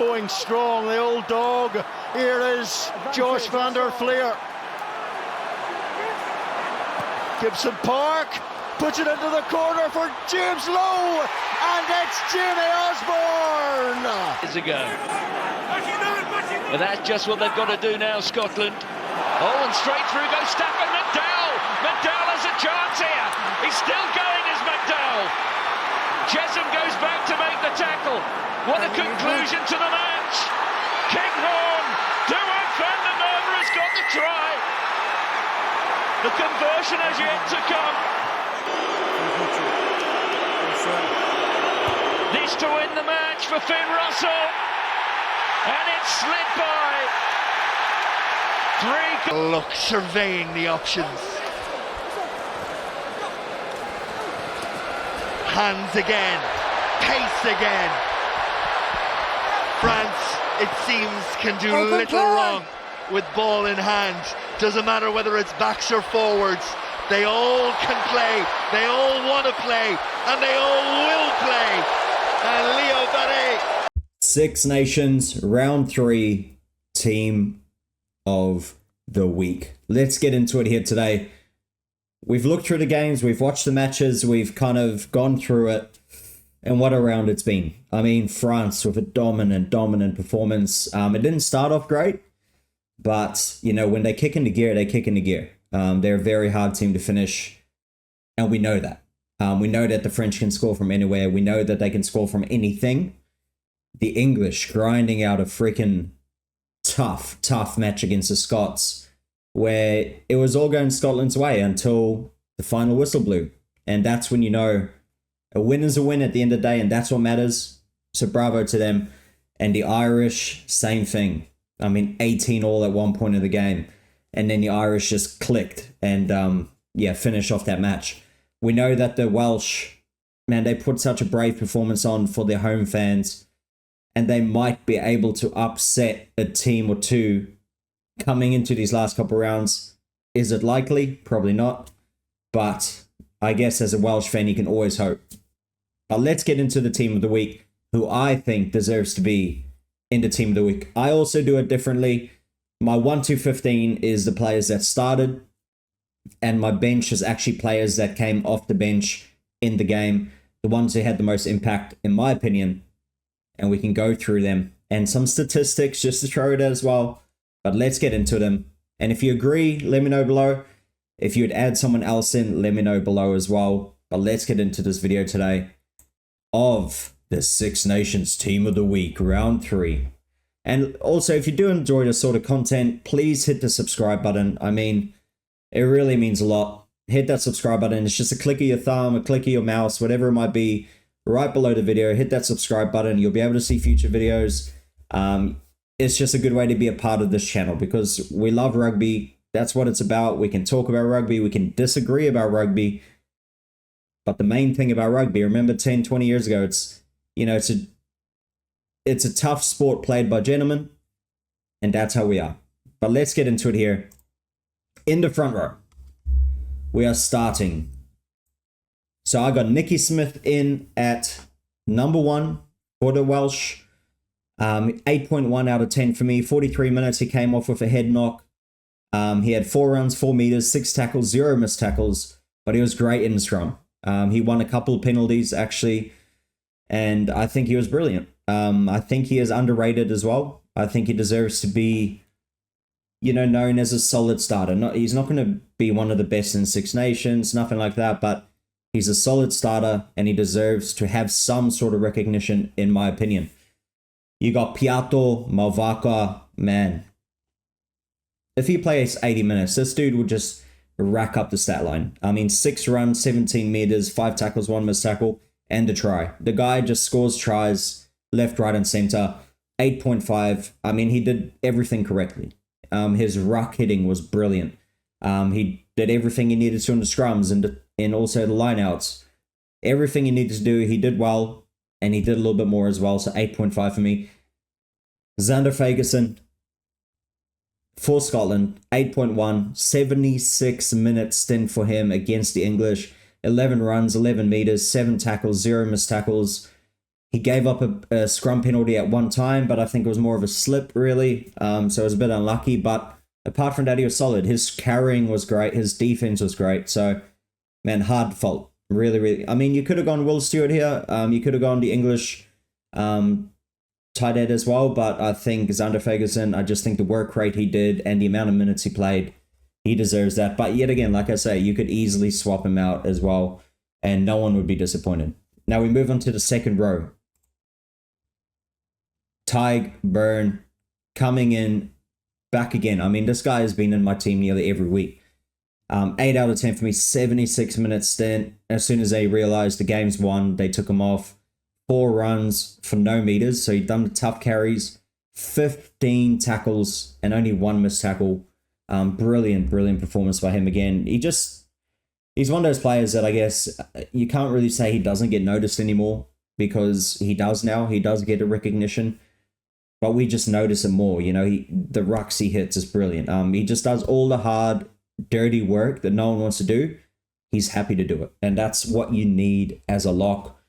going strong, the old dog. Here is Josh van der Fleer. Gibson Park puts it into the corner for James Lowe, and it's Jamie Osborne. Years ago. But that's just what they've got to do now, Scotland. Oh, and straight through goes Stafford McDowell. McDowell has a chance here. He's still going as McDowell. Chesham goes back to make the tackle. What a conclusion to the match. Kinghorn, Duart van der Merwe has got the try. The conversion has yet to come. This to win the match for Finn Russell. And it's slid by. Look, surveying the options. Hands again, pace again. France, it seems, can do little wrong with ball in hand. Doesn't matter whether it's backs or forwards. They all can play, they all want to play, and they all will play. And Leo Barret. Six Nations, round 3, team of the week. Let's get into it here today. We've looked through the games, we've watched the matches, we've kind of gone through it, and what a round it's been. I mean, France with a dominant performance. It didn't start off great, but, you know, when they kick into gear, they kick into gear. They're a very hard team to finish, and we know that. We know that the French can score from anywhere. We know that they can score from anything. The English grinding out a freaking tough match against the Scots, where it was all going Scotland's way until the final whistle blew. And that's when you know a win is a win at the end of the day, and that's what matters. So bravo to them. And the Irish, same thing. I mean, 18 all at one point of the game. And then the Irish just clicked and, finish off that match. We know that the Welsh, man, they put such a brave performance on for their home fans, and they might be able to upset a team or two coming into these last couple rounds. Is it likely? Probably not. But I guess as a Welsh fan, you can always hope. But let's get into the team of the week, who I think deserves to be in the team of the week. I also do it differently. My 1-15 is the players that started, and my bench is actually players that came off the bench in the game, the ones who had the most impact, in my opinion. And we can go through them and some statistics just to throw it as well. But let's get into them. And if you agree, let me know below. If you would add someone else in, let me know below as well. But let's get into this video today of the Six Nations Team of the Week, round 3. And also, if you do enjoy this sort of content, please hit the subscribe button. I mean, it really means a lot. Hit that subscribe button. It's just a click of your thumb, a click of your mouse, whatever it might be. Right below the video, hit that subscribe button. You'll be able to see future videos. It's just a good way to be a part of this channel because we love rugby. That's what it's about. We can talk about rugby. We can disagree about rugby. But the main thing about rugby, remember 10, 20 years ago, it's a tough sport played by gentlemen. And that's how we are. But let's get into it here. In the front row, we are starting. So I got Nicky Smith in at number 1 for the Welsh. 8.1 out of 10 for me. 43 minutes, he came off with a head knock. He had 4 runs, 4 meters, 6 tackles, 0 missed tackles. But he was great in the scrum. He won a couple of penalties, actually. And I think he was brilliant. I think he is underrated as well. I think he deserves to be, known as a solid starter. He's not going to be one of the best in Six Nations, nothing like that. But he's a solid starter, and he deserves to have some sort of recognition, in my opinion. You got Piato Malvaka, man. If he plays 80 minutes, this dude will just rack up the stat line. I mean, 6 runs, 17 meters, 5 tackles, 1 missed tackle, and a try. The guy just scores tries left, right, and center. 8.5. I mean, he did everything correctly. His ruck hitting was brilliant. He did everything he needed to in the scrums and also the lineouts. Everything he needed to do, he did well. And he did a little bit more as well. So 8.5 for me. Xander Fagerson for Scotland. 8.1. 76 minutes stint for him against the English. 11 runs, 11 meters, 7 tackles, 0 missed tackles. He gave up a scrum penalty at one time, but I think it was more of a slip, really. So it was a bit unlucky. But apart from that, he was solid. His carrying was great. His defense was great. So, man, hard fault. Really, really. I mean, you could have gone Will Stewart here. You could have gone the English tight end as well. But I think Xander Ferguson, I just think the work rate he did and the amount of minutes he played, he deserves that. But yet again, like I say, you could easily swap him out as well, and no one would be disappointed. Now we move on to the second row. Tig Byrne coming in back again. I mean, this guy has been in my team nearly every week. 8 out of 10 for me, 76 minutes stint. As soon as they realized the game's won, they took him off. 4 runs for no meters, so he'd done the tough carries. 15 tackles and only 1 missed tackle. Brilliant performance by him again. He's one of those players that I guess you can't really say he doesn't get noticed anymore, because he does now. He does get a recognition, but we just notice him more. You know, the rucks he hits is brilliant. He just does all the hard, dirty work that no one wants to do. He's happy to do it, and that's what you need as a lock.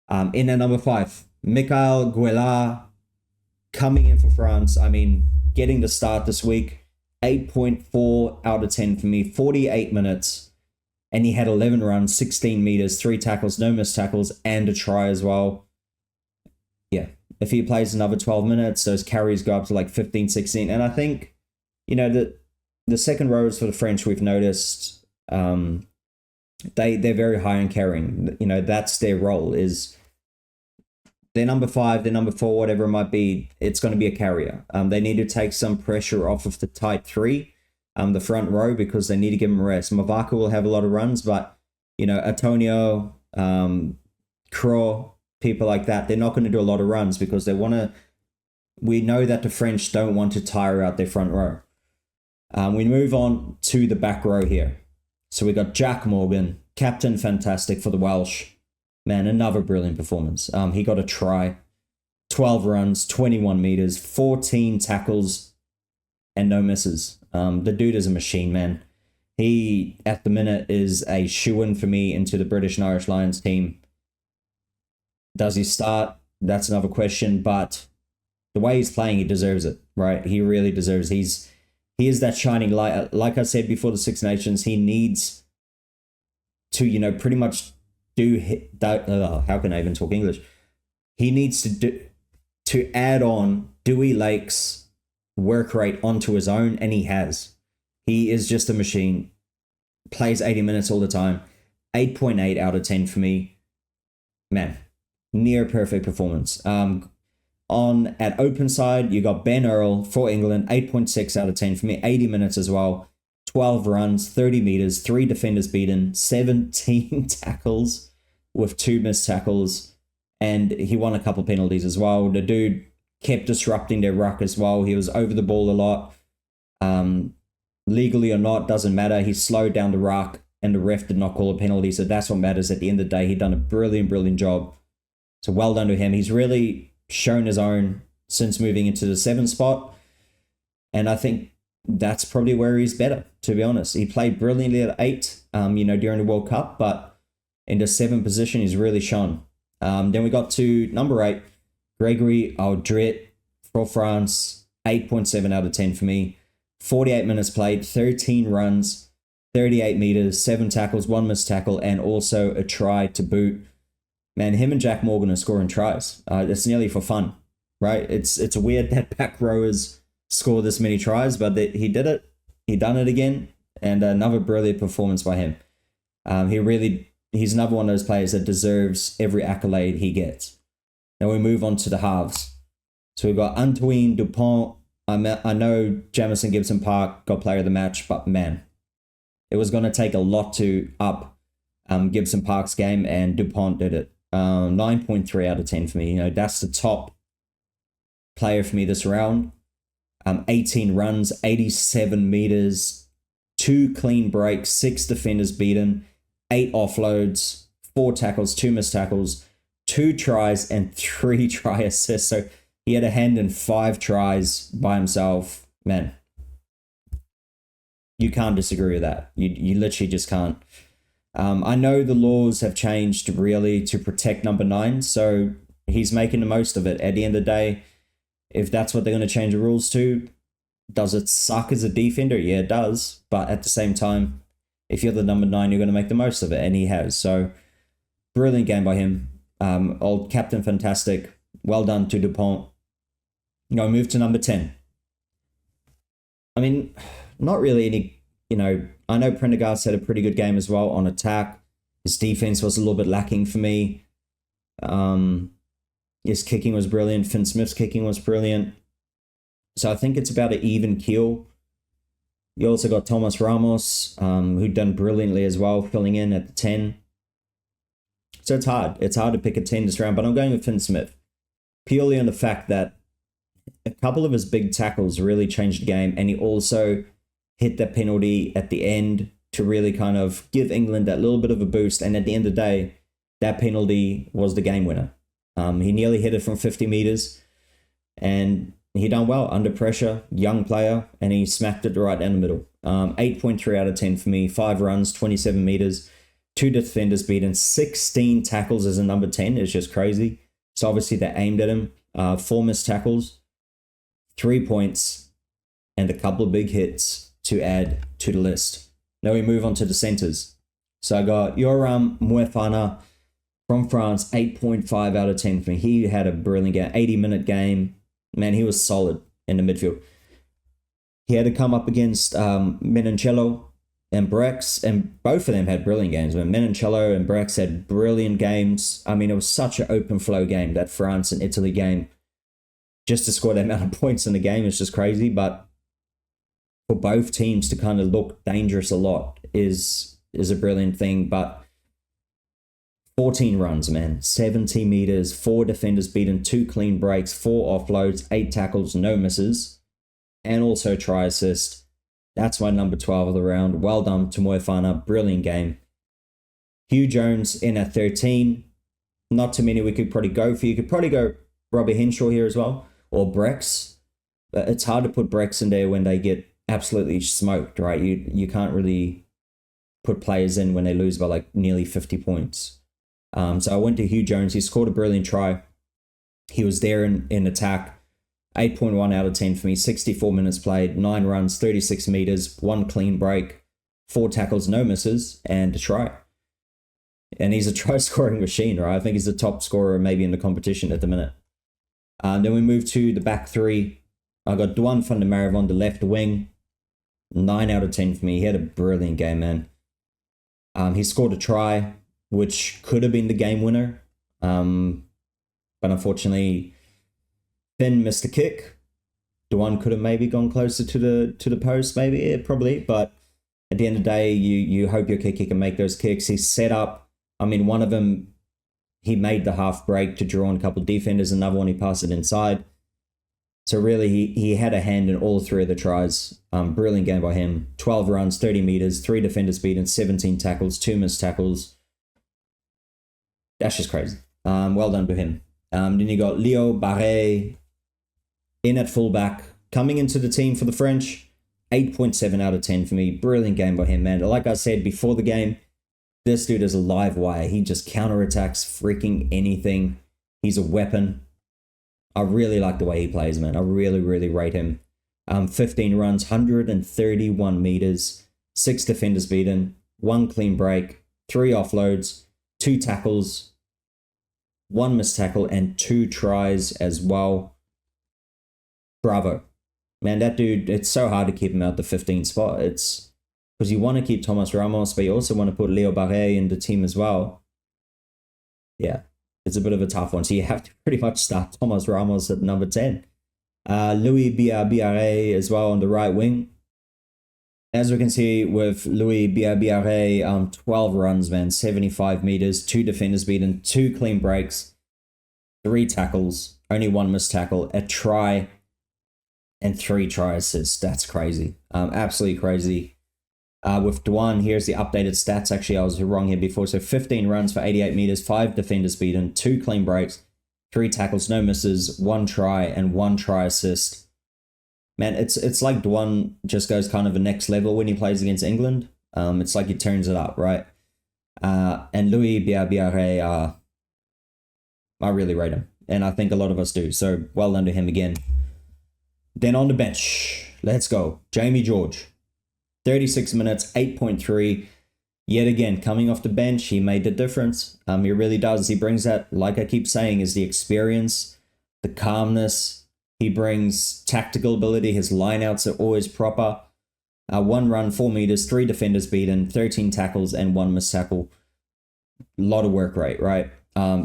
In at number 5, Michael Guelard coming in for France. I mean, getting the start this week. 8.4 out of 10 for me, 48 minutes, and he had 11 runs, 16 meters, 3 tackles, no missed tackles, and a try as well. Yeah, if he plays another 12 minutes, those carries go up to like 15, 16, and I think, you know, the second rows for the French, we've noticed, they're very high in carrying. You know, that's their role, is they're number 5, they're number 4, whatever it might be, it's going to be a carrier. They need to take some pressure off of the tight 3, the front row, because they need to give them a rest. Mavaka will have a lot of runs, but, you know, Antonio, Crow, people like that, they're not going to do a lot of runs because we know that the French don't want to tire out their front row. We move on to the back row here. So we got Jack Morgan, captain fantastic for the Welsh. Man, another brilliant performance. He got a try, 12 runs, 21 meters, 14 tackles, and no misses. The dude is a machine, man. He, at the minute, is a shoo-in for me into the British and Irish Lions team. Does he start? That's another question, but the way he's playing, he deserves it, right? He really deserves it. He is that shining light. Like I said before the Six Nations, he needs to, you know, pretty much how can I even talk English? He needs to add on Dewey Lake's work rate onto his own, and he has. He is just a machine. Plays 80 minutes all the time. 8.8 out of 10 for me. Man, near perfect performance. At open side, you got Ben Earl for England, 8.6 out of 10 for me, 80 minutes as well. 12 runs, 30 meters, 3 defenders beaten, 17 tackles with 2 missed tackles, and he won a couple penalties as well. The dude kept disrupting their ruck as well. He was over the ball a lot. Legally or not, doesn't matter. He slowed down the ruck, and the ref did not call a penalty, so that's what matters at the end of the day. He done a brilliant job. So well done to him. He's really shown his own since moving into the 7 spot, and I think that's probably where he's better, to be honest. He played brilliantly at 8, during the World Cup, but in the 7 position, he's really shone. Then we got to number 8, Gregory Audret for France, 8.7 out of 10 for me. 48 minutes played, 13 runs, 38 meters, 7 tackles, 1 missed tackle, and also a try to boot. Man, him and Jack Morgan are scoring tries. It's nearly for fun, right? It's weird that back rowers score this many tries, but he did it. He done it again, and another brilliant performance by him. He's another one of those players that deserves every accolade he gets. Now we move on to the halves. So we've got Antoine Dupont. I know Jamison Gibson Park got player of the match, but man, it was going to take a lot to up Gibson Park's game, and Dupont did it. 9.3 out of 10 for me. You know, that's the top player for me this round. 18 runs, 87 meters, 2 clean breaks, 6 defenders beaten, 8 offloads, 4 tackles, 2 missed tackles, 2 tries, and 3 try assists. So he had a hand in 5 tries by himself. Man, you can't disagree with that. You literally just can't. I know the laws have changed really to protect number 9. So he's making the most of it. At the end of the day, if that's what they're going to change the rules to, does it suck as a defender? Yeah, it does. But at the same time, if you're the number 9, you're going to make the most of it, and he has. So, brilliant game by him. Old Captain Fantastic. Well done to Dupont. Move to number 10. I mean, not really any, I know Prendergast had a pretty good game as well on attack. His defense was a little bit lacking for me. His kicking was brilliant. Finn Smith's kicking was brilliant. So I think it's about an even keel. You also got Thomas Ramos, who'd done brilliantly as well, filling in at the 10. So it's hard. It's hard to pick a 10 this round, but I'm going with Finn Smith. Purely on the fact that a couple of his big tackles really changed the game, and he also hit that penalty at the end to really kind of give England that little bit of a boost. And at the end of the day, that penalty was the game winner. He nearly hit it from 50 meters, and he done well under pressure, young player, and he smacked it right down the middle. 8.3 out of 10 for me, 5 runs, 27 meters, 2 defenders beaten, 16 tackles as a number 10 is just crazy. So obviously they aimed at him. 4 missed tackles, 3 points, and a couple of big hits to add to the list. Now we move on to the centers. So I got Yoram Moefana from France, 8.5 out of 10 for me. He had a brilliant game, 80-minute game. Man, he was solid in the midfield. He had to come up against Menoncello and Brex, and both of them had brilliant games. Menoncello and Brex had brilliant games. I mean, it was such an open flow game, that France and Italy game. Just to score that amount of points in the game is just crazy, but for both teams to kind of look dangerous a lot is a brilliant thing. But 14 runs, man, 70 meters, 4 defenders beaten, 2 clean breaks, 4 offloads, 8 tackles, no misses, and also try assist. That's my number 12 of the round. Well done to Moefana. Brilliant game. Hugh Jones in at 13. Not too many we could probably go for. You could probably go Robbie Henshaw here as well, or Brex. But it's hard to put Brex in there when they get absolutely smoked, right? You can't really put players in when they lose by like nearly 50 points. So I went to Hugh Jones. He scored a brilliant try. He was there in attack. 8.1 out of 10 for me. 64 minutes played, 9 runs, 36 meters, 1 clean break, 4 tackles, no misses, and a try. And he's a try-scoring machine, right? I think he's the top scorer maybe in the competition at the minute. Then we move to the back 3. I got Duan van der Merwe on the left wing. 9 out of 10 for me. He had a brilliant game, man. He scored a try, which could have been the game winner. But unfortunately, Finn missed a kick. Duan could have maybe gone closer to the post, maybe, yeah, probably. But at the end of the day, you hope your kicker can make those kicks. He set up, I mean, one of them, he made the half break to draw on a couple of defenders. Another one, he passed it inside. So really, he had a hand in all 3 of the tries. Brilliant game by him. 12 runs, 30 meters, 3 defenders beaten, 17 tackles, 2 missed tackles. That's just crazy. Well done to him. Then you got Leo Barret in at fullback, coming into the team for the French. 8.7 out of 10 for me. Brilliant game by him, man. Like I said before the game, this dude is a live wire. He just counterattacks freaking anything. He's a weapon. I really like the way he plays, man. I really, really rate him. 15 runs, 131 meters, 6 defenders beaten, 1 clean break, 3 offloads, 2 tackles, 1 missed tackle, and 2 tries as well. Bravo. Man, that dude, it's so hard to keep him out the 15th spot. It's because you want to keep Thomas Ramos, but you also want to put Leo Barret in the team as well. Yeah, it's a bit of a tough one. So you have to pretty much start Thomas Ramos at number 10. Louis Biarre as well on the right wing. As we can see with Louis Biarre, 12 runs, man, 75 meters, 2 defenders beaten, 2 clean breaks, 3 tackles, only 1 missed tackle, a try, and 3 try assists. That's crazy. Absolutely crazy. With Duan, here's the updated stats. Actually, I was wrong here before. So 15 runs for 88 meters, 5 defenders beaten, 2 clean breaks, 3 tackles, no misses, 1 try, and 1 try assist. Man, it's like Duan just goes kind of a next level when he plays against England. It's like he turns it up, right? And Louis Biarre, I really rate him. and I think a lot of us do. So well done to him again. Then on the bench, let's go. Jamie George, 36 minutes, 8.3. Yet again, coming off the bench, he made the difference. He really does. He brings that, like I keep saying, is the experience, the calmness. He brings tactical ability. His lineouts are always proper. 1 run, 4 meters, 3 defenders beaten, 13 tackles, and 1 missed tackle. A lot of work rate, right?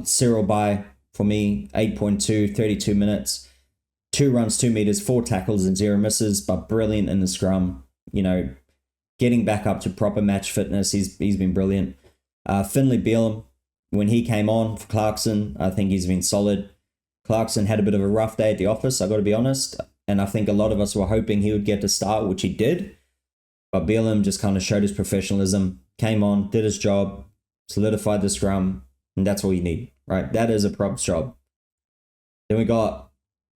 Cyril Bai, for me, 8.2, 32 minutes. 2 runs, 2 meters, 4 tackles, and 0 misses, but brilliant in the scrum. You know, getting back up to proper match fitness, he's been brilliant. Finlay Bealham, when he came on for Clarkson, I think he's been solid. Clarkson had a bit of a rough day at the office, I got to be honest, and I think a lot of us were hoping he would get to start, which he did. But Bealham just kind of showed his professionalism, came on, did his job, solidified the scrum, and that's all you need, right? That is a props job. Then we got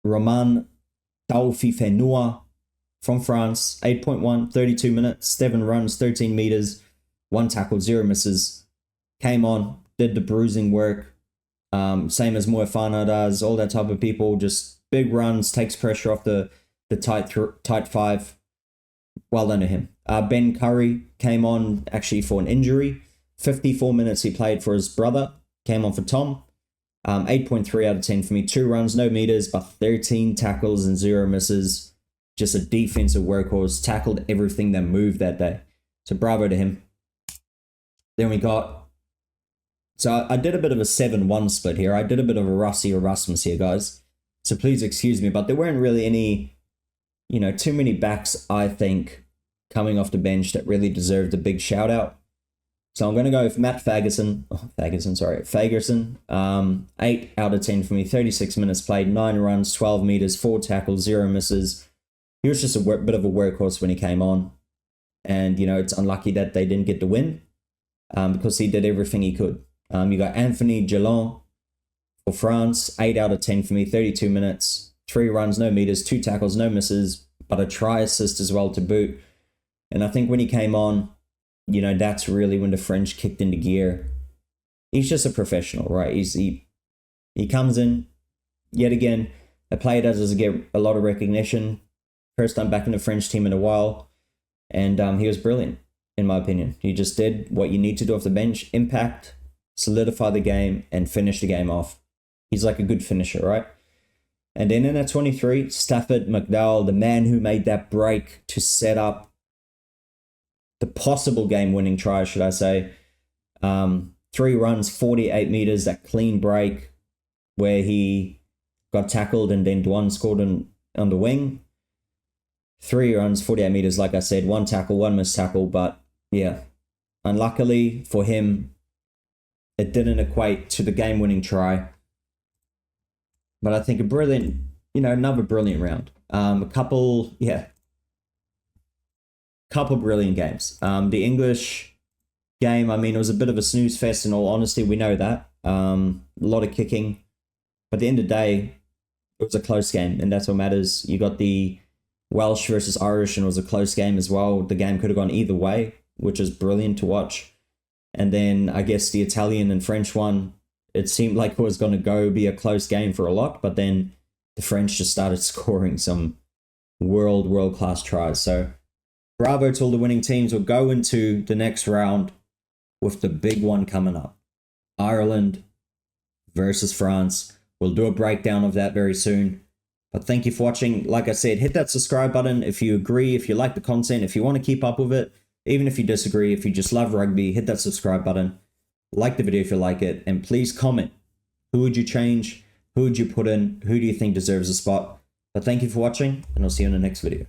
Roman Taufifenua from France, 8.1, 32 minutes, 7 runs, 13 meters, 1 tackle, 0 misses. Came on, did the bruising work, same as Moefana does, all that type of people, just big runs, takes pressure off the tight 5. Well done to him. Ben Curry came on actually for an injury. 54 minutes he played for his brother. Came on for Tom. 8.3 out of 10 for me. 2 runs, no meters, but 13 tackles and 0 misses. Just a defensive workhorse. Tackled everything that moved that day. So bravo to him. Then we got... So I did a bit of a 7-1 split here. I did a bit of a Rossi Erasmus here, guys. So please excuse me, but there weren't really any... too many backs, I think, coming off the bench that really deserved a big shout out. So I'm going to go with Matt Fagerson. 8 out of 10 for me. 36 minutes played, 9 runs, 12 meters, 4 tackles, 0 misses. He was just a bit of a workhorse when he came on. And, it's unlucky that they didn't get the win because he did everything he could. You got Anthony Gelon for France. 8 out of 10 for me. 32 minutes, 3 runs, no meters, 2 tackles, no misses, but a try assist as well to boot. And I think when he came on, that's really when the French kicked into gear. He's just a professional, right? He comes in, yet again, a player that doesn't get a lot of recognition. First time back in the French team in a while. And he was brilliant, in my opinion. He just did what you need to do off the bench. Impact, solidify the game, and finish the game off. He's like a good finisher, right? And then in at 23, Stafford McDowell, the man who made that break to set up the possible game-winning try, should I say. 3 runs, 48 meters, that clean break where he got tackled and then Dwan scored on the wing. 3 runs, 48 meters, like I said, 1 tackle, 1 missed tackle, but yeah, unluckily for him, it didn't equate to the game-winning try. But I think a brilliant, another brilliant round. A couple brilliant games. The English game, it was a bit of a snooze fest in all honesty. We know that. A lot of kicking. But at the end of the day, it was a close game, and that's what matters. You got the Welsh versus Irish, and it was a close game as well. The game could have gone either way, which is brilliant to watch. And then I guess the Italian and French one, it seemed like it was going to be a close game for a lot, but then the French just started scoring some world-class tries. So bravo to all the winning teams. We'll go into the next round with the big one coming up. Ireland versus France. We'll do a breakdown of that very soon. But thank you for watching. Like I said, hit that subscribe button if you agree, if you like the content, if you want to keep up with it. Even if you disagree, if you just love rugby, hit that subscribe button. Like the video if you like it. And please comment. Who would you change? Who would you put in? Who do you think deserves a spot? But thank you for watching, and I'll see you in the next video.